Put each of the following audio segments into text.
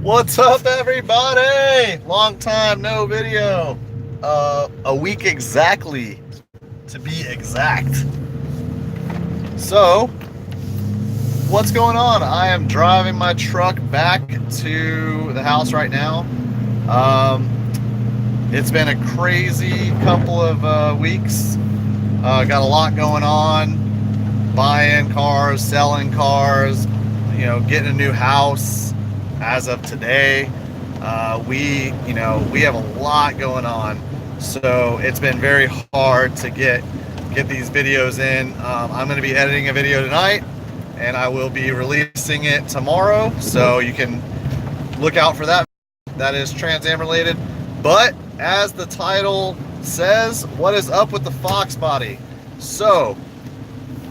What's up, everybody? Long time no video. A week exactly, to be exact. So, what's going on? I am driving my truck back to the house right now. Um, it's been a crazy couple of weeks. Got a lot going on. Buying cars, selling cars, getting a new house as of today. We have a lot going on, so it's been very hard to get these videos in. I'm going to be editing a video tonight, and I will be releasing it tomorrow, so you can look out for that. That is Trans Am related. But as the title says, what is up with the Fox body? So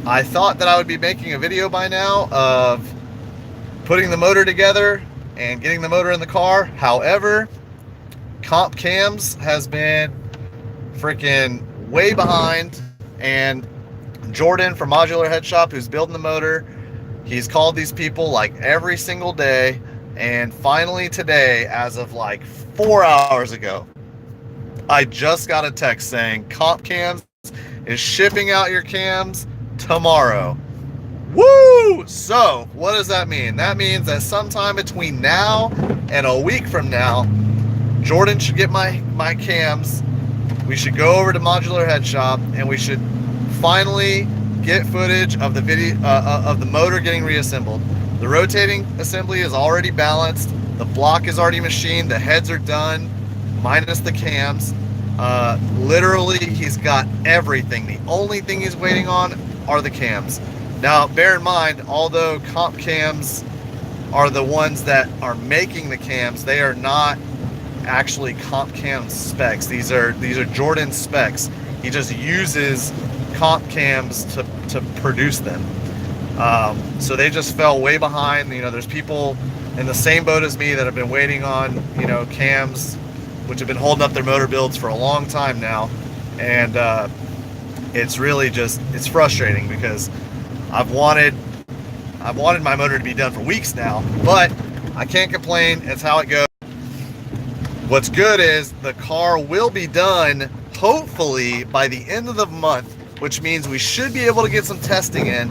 I thought that I would be making a video by now of putting the motor together and getting the motor in the car. However, comp cams has been freaking way behind, and Jordan from Modular Head Shop, who's building the motor, he's called these people like every single day, and finally today, as of like 4 hours ago, I just got a text saying comp cams is shipping out your cams tomorrow. Woo! So, what does that mean? That means that sometime between now and a week from now, Jordan should get my cams. We should go over to Modular Head Shop, and we should finally get footage of the video of the motor getting reassembled. The rotating assembly is already balanced. The block is already machined. The heads are done, minus the cams. Literally, he's got everything. The only thing he's waiting on are the cams. Now, bear in mind, although comp cams are the ones that are making the cams, they are not actually comp cam specs. These are Jordan specs. He just uses comp cams to produce them. So they just fell way behind. There's people in the same boat as me that have been waiting on, cams, which have been holding up their motor builds for a long time now. And it's really it's frustrating because I've wanted my motor to be done for weeks now, but I can't complain. It's how it goes. What's good is the car will be done hopefully by the end of the month, which means we should be able to get some testing in.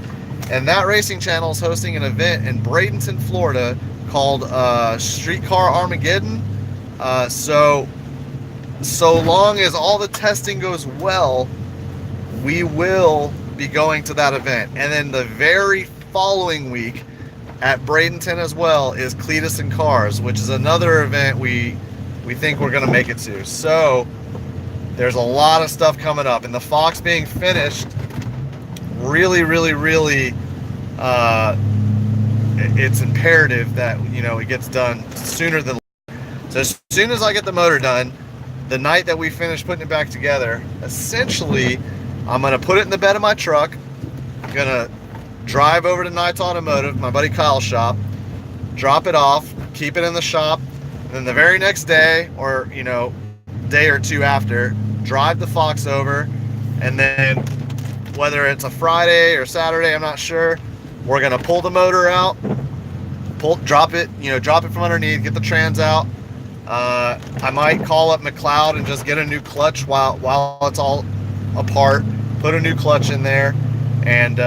And that racing channel is hosting an event in Bradenton, Florida called Streetcar Armageddon. So long as all the testing goes well, we will be going to that event. And then the very following week at Bradenton as well is Cletus and Cars, which is another event we think we're going to make it to. So there's a lot of stuff coming up, and the Fox being finished really it's imperative that it gets done sooner than later. So as soon as I get the motor done, the night that we finish putting it back together, essentially I'm going to put it in the bed of my truck. I'm going to drive over to Knights Automotive, my buddy Kyle's shop, drop it off, keep it in the shop, and then the very next day, or day or two after, drive the Fox over, and then whether it's a Friday or Saturday, I'm not sure, we're going to pull the motor out, drop it from underneath, get the trans out. I might call up McLeod and just get a new clutch while it's all apart, put a new clutch in there, and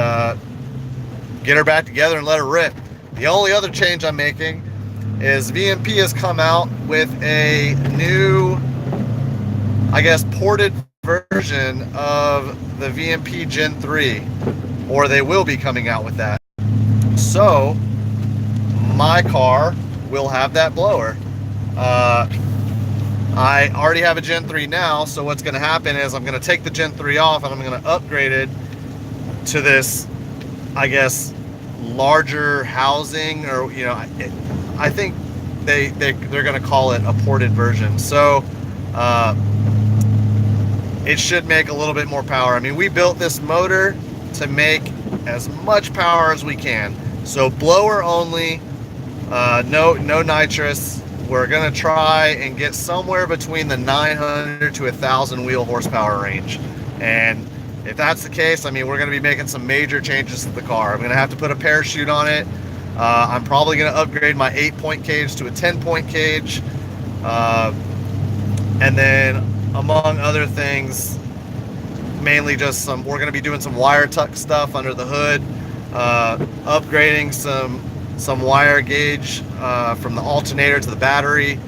get her back together and let her rip. The only other change I'm making is VMP has come out with a new, I guess, ported version of the VMP Gen 3, or they will be coming out with that. So my car will have that blower. I already have a Gen 3 now, so what's going to happen is I'm going to take the Gen 3 off and I'm going to upgrade it to this, I guess, larger housing, or I think they're going to call it a ported version. So it should make a little bit more power. I mean, we built this motor to make as much power as we can. So blower only, no nitrous. We're going to try and get somewhere between the 900 to 1,000 wheel horsepower range. And if that's the case, I mean, we're going to be making some major changes to the car. I'm going to have to put a parachute on it. I'm probably going to upgrade my 8-point cage to a 10-point cage. And then, among other things, mainly just we're going to be doing some wire tuck stuff under the hood, upgrading some wire gauge from the alternator to the battery,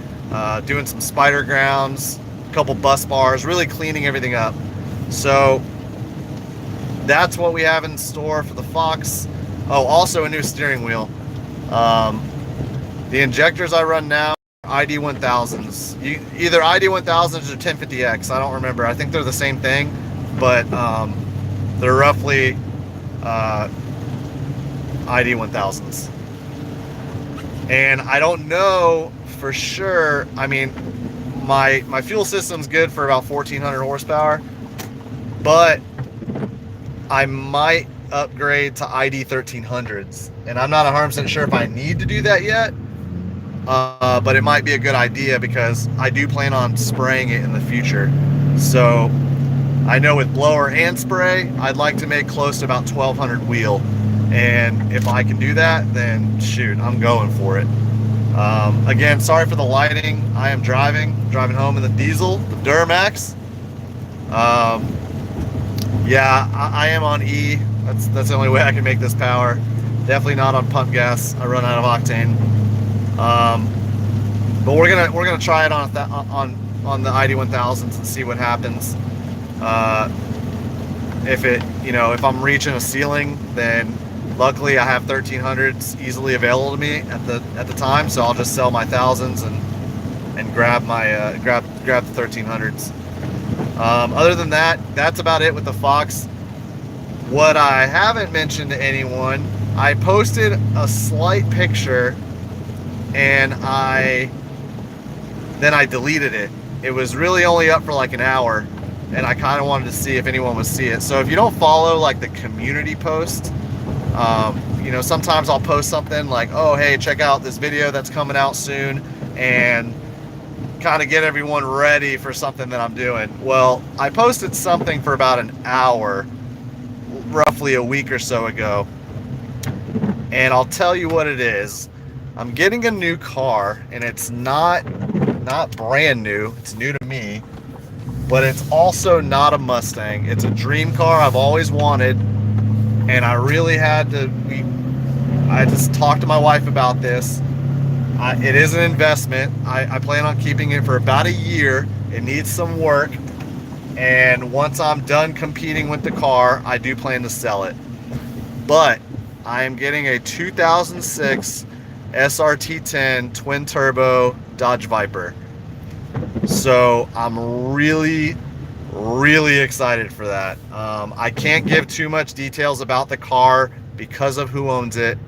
doing some spider grounds, a couple bus bars, really cleaning everything up. So that's what we have in store for the Fox. Oh, also a new steering wheel. The injectors I run now are ID 1000s. Either ID 1000s or 1050X. I don't remember. I think they're the same thing, but they're roughly ID 1000s. And I don't know for sure. I mean, my fuel system's good for about 1400 horsepower, but I might upgrade to ID 1300s, and I'm not 100% sure if I need to do that yet, but it might be a good idea because I do plan on spraying it in the future. So I know with blower and spray, I'd like to make close to about 1200 wheel, and if I can do that, then shoot, I'm going for it. Again, sorry for the lighting. I am driving home in the diesel, the Duramax. Yeah, I am on E. That's the only way I can make this power. Definitely not on pump gas. I run out of octane. But we're gonna try it on the ID 1000s and see what happens. If I'm reaching a ceiling, then luckily I have 1300s easily available to me at the time, so I'll just sell my thousands and grab my grab the 1300s. Other than that, that's about it with the Fox. What I haven't mentioned to anyone, I posted a slight picture and then I deleted it. It was really only up for like an hour, and I kind of wanted to see if anyone would see it. So if you don't follow like the community post, sometimes I'll post something like, oh, hey, check out this video that's coming out soon, and kind of get everyone ready for something that I'm doing. Well, I posted something for about an hour, roughly a week or so ago, and I'll tell you what it is. I'm getting a new car, and it's not brand new. It's new to me, but it's also not a Mustang. It's a dream car I've always wanted, and I really had to. I just talked to my wife about this. It is an investment. I plan on keeping it for about a year. It needs some work, and once I'm done competing with the car, I do plan to sell it. But I am getting a 2006 SRT10 twin turbo Dodge Viper. So I'm really excited for that. I can't give too much details about the car because of who owns it.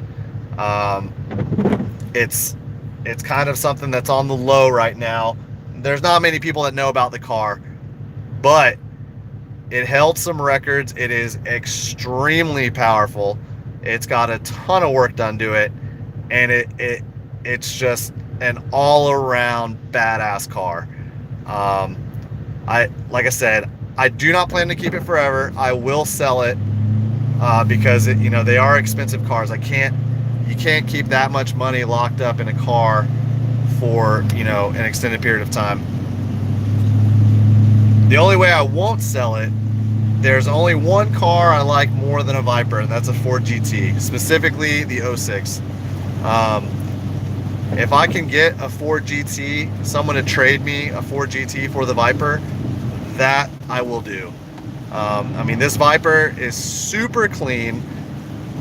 It's kind of something that's on the low right now. There's not many people that know about the car, but it held some records. It is extremely powerful. It's got a ton of work done to it, and it's just an all-around badass car. Like I said, I do not plan to keep it forever. I will sell it because they are expensive cars. You can't keep that much money locked up in a car for an extended period of time. The only way I won't sell it, there's only one car I like more than a Viper, and that's a Ford GT, specifically the 06. If I can get a Ford GT, someone to trade me a Ford GT for the Viper, that I will do. This Viper is super clean.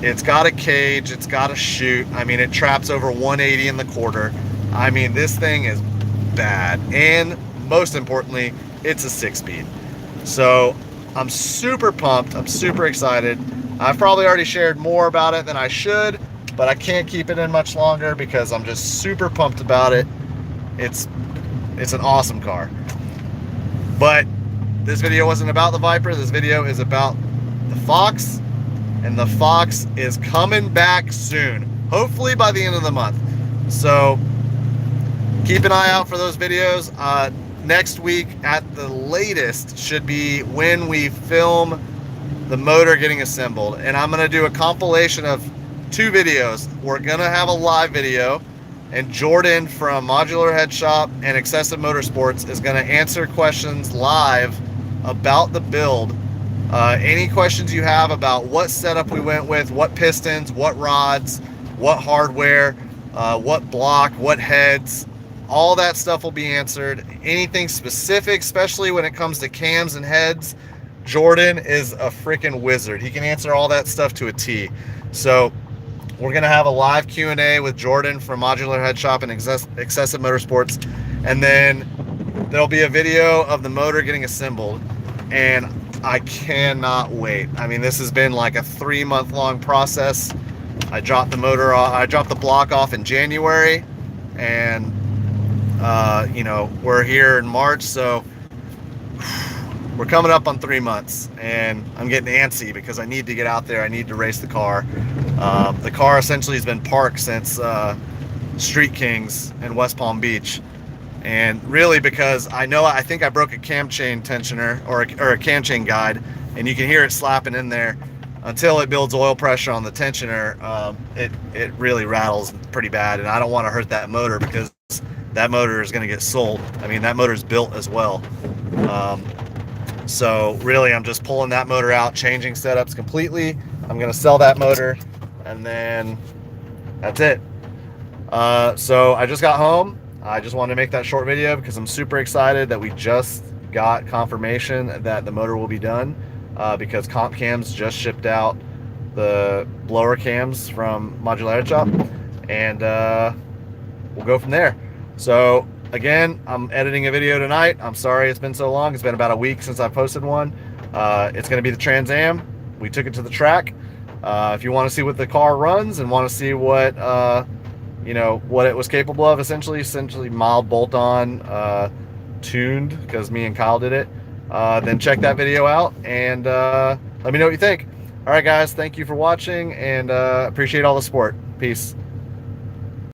It's got a cage, it's got a chute. It traps over 180 in the quarter. This thing is bad. And most importantly, it's a 6-speed. So I'm super pumped. I'm super excited. I've probably already shared more about it than I should, but I can't keep it in much longer because I'm just super pumped about it. It's an awesome car. But this video wasn't about the Viper. This video is about the Fox. And the Fox is coming back soon, hopefully by the end of the month. So keep an eye out for those videos. Next week at the latest should be when we film the motor getting assembled, and I'm going to do a compilation of 2 videos. We're gonna have a live video, and Jordan from Modular Head Shop and Excessive Motorsports is gonna answer questions live about the build. Any questions you have about what setup we went with, what pistons, what rods, what hardware, what block, what heads, all that stuff will be answered. Anything specific, especially when it comes to cams and heads, Jordan is a freaking wizard. He can answer all that stuff to a T. So we're gonna have a live Q&A with Jordan from Modular Head Shop and Excessive Motorsports, and then there'll be a video of the motor getting assembled, and I cannot wait. I mean, this has been like a 3-month long process. I dropped the motor off, I dropped the block off in January, and you know, we're here in March, so we're coming up on 3 months, and I'm getting antsy because I need to get out there. I need to race the car. The car essentially has been parked since Street Kings in West Palm Beach, and really because I think I broke a cam chain tensioner or a cam chain guide, and you can hear it slapping in there. Until it builds oil pressure on the tensioner, it really rattles pretty bad, and I don't want to hurt that motor because that motor is going to get sold. I mean, that motor is built as well. So really, I'm just pulling that motor out, changing setups completely. I'm going to sell that motor, and then that's it. So I just got home. I just wanted to make that short video because I'm super excited that we just got confirmation that the motor will be done, because Comp Cams just shipped out the blower cams from Modular Head Shop, and we'll go from there. So again, I'm editing a video tonight. I'm sorry it's been so long. It's been about a week since I posted one. It's going to be the Trans Am. We took it to the track. If you want to see what the car runs and want to see what you know, what it was capable of, essentially mild bolt-on, tuned, because me and Kyle did it, then check that video out, and let me know what you think. All right, guys, thank you for watching, and appreciate all the support. Peace.